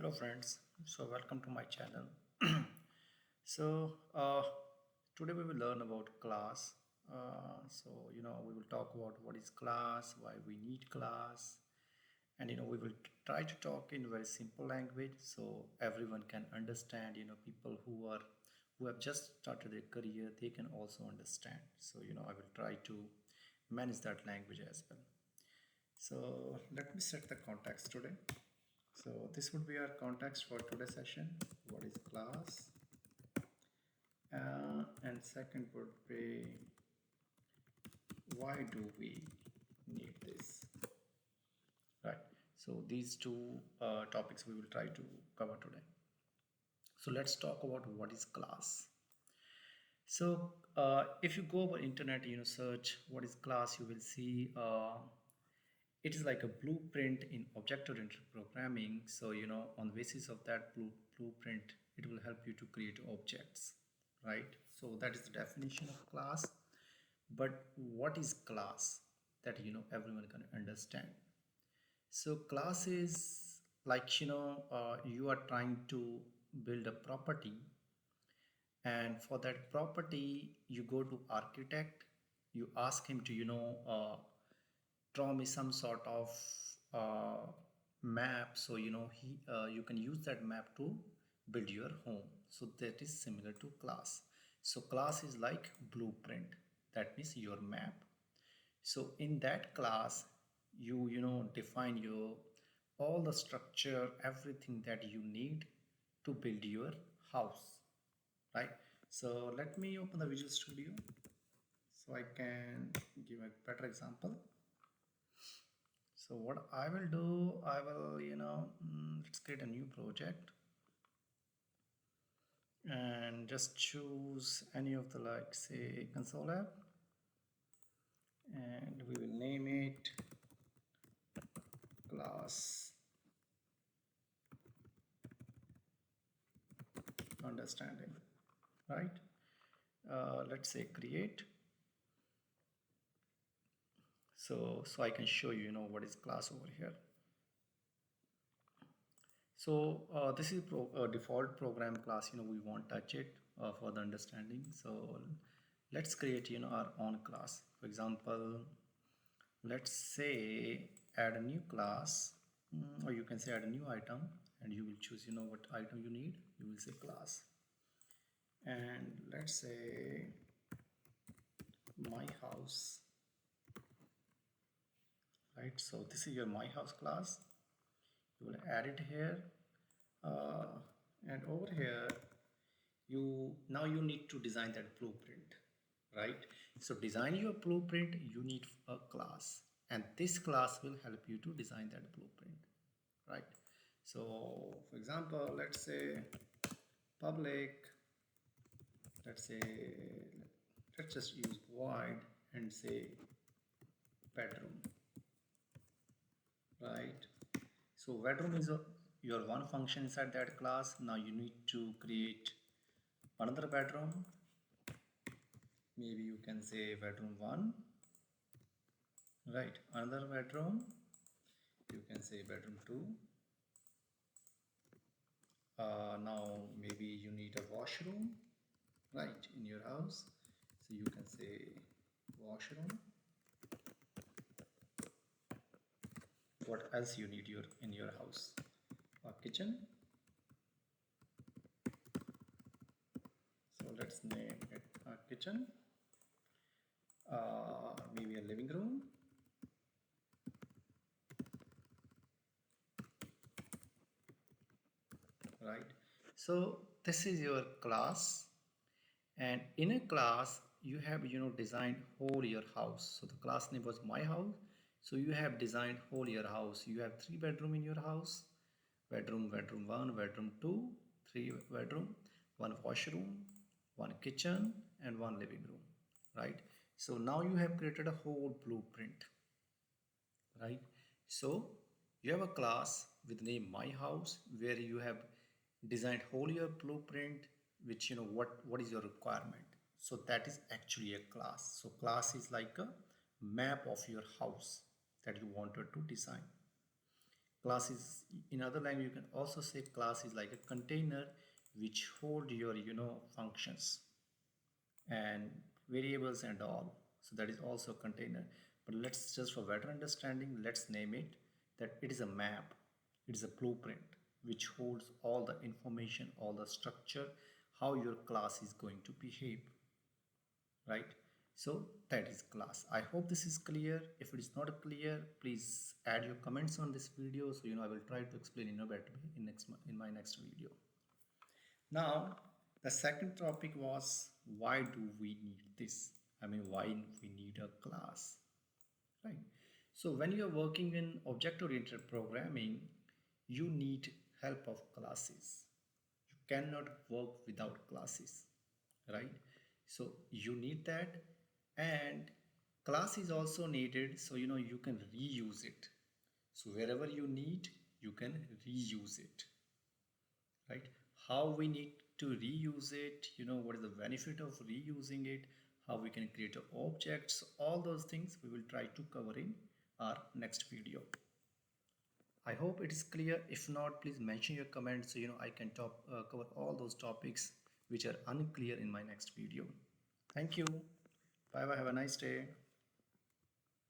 Hello friends, so welcome to my channel. So today we will learn about class. We will talk about what is class, why we need class, and we will try to talk in very simple language so everyone can understand. People who have just started their career, they can also understand. So I will try to manage that language as well. So let me set the context today. So this would be our context for today's session. What is class? And second would be why do we need this? Right. So these two topics we will try to cover today. So let's talk about what is class. So if you go over internet, search what is class, you will see it is like a blueprint in object-oriented programming. So on the basis of that blueprint, it will help you to create objects, right? So that is the definition of class. But what is class? That everyone can understand. So class is like you are trying to build a property, and for that property you go to architect, you ask him to draw me some sort of uh, map, so you can use that map to build your home. So that is similar to class. So class is like blueprint, that means your map. So in that class you define your all the structure, everything that you need to build your house, right? So let me open the Visual Studio so I can give a better example. So what I will do, I will, let's create a new project and just choose any of the, like, say, console app, and we will name it class understanding, right? Let's say create. So I can show you, what is class over here. So this is default program class. We won't touch it for the understanding. So let's create our own class. For example, let's say add a new class, or you can say add a new item, and you will choose what item you need. You will say class, and let's say my house, right? So this is your my house class. You will add it here, uh, and over here you need to design that blueprint, right? So design your blueprint, you need a class, and this class will help you to design that blueprint, right? So for example, let's say public, let's say, let's just use void and say bedroom, right? So bedroom is your one function inside that class. Now you need to create another bedroom. Maybe you can say bedroom 1, right? Another bedroom, you can say bedroom 2. Now maybe you need a washroom, right, in your house, so you can say washroom. What else you need in your house? A kitchen. So let's name it a kitchen. Maybe a living room, right? So this is your class, and in a class you have designed whole your house. So the class name was my house, so you have designed whole your house. You have 3 bedroom in your house: bedroom 1, bedroom 2, 3 bedroom, 1 washroom, 1 kitchen, and 1 living room, right? So now you have created a whole blueprint, right? So you have a class with name my house where you have designed whole your blueprint, which what is your requirement. So that is actually a class. So class is like a map of your house that you wanted to design. Class is, in other language, you can also say class is like a container which hold your, functions and variables and all. So that is also a container. But let's just for better understanding, let's name it that it is a map. It is a blueprint which holds all the information, all the structure, how your class is going to behave, right? So that is class. I hope this is clear. If it is not clear, please add your comments on this video, so I will try to explain in a better way in my next video. Now, the second topic was, why do we need this? I mean, why we need a class, right? So when you are working in object-oriented programming, you need help of classes. You cannot work without classes, right? So you need that, and class is also needed, so you can reuse it. So wherever you need, you can reuse it, right? How we need to reuse it, what is the benefit of reusing it, how we can create objects, all those things we will try to cover in our next video. I hope it is clear. If not, please mention your comments, so I can cover all those topics which are unclear in my next video. Thank you. Bye bye. Have a nice day.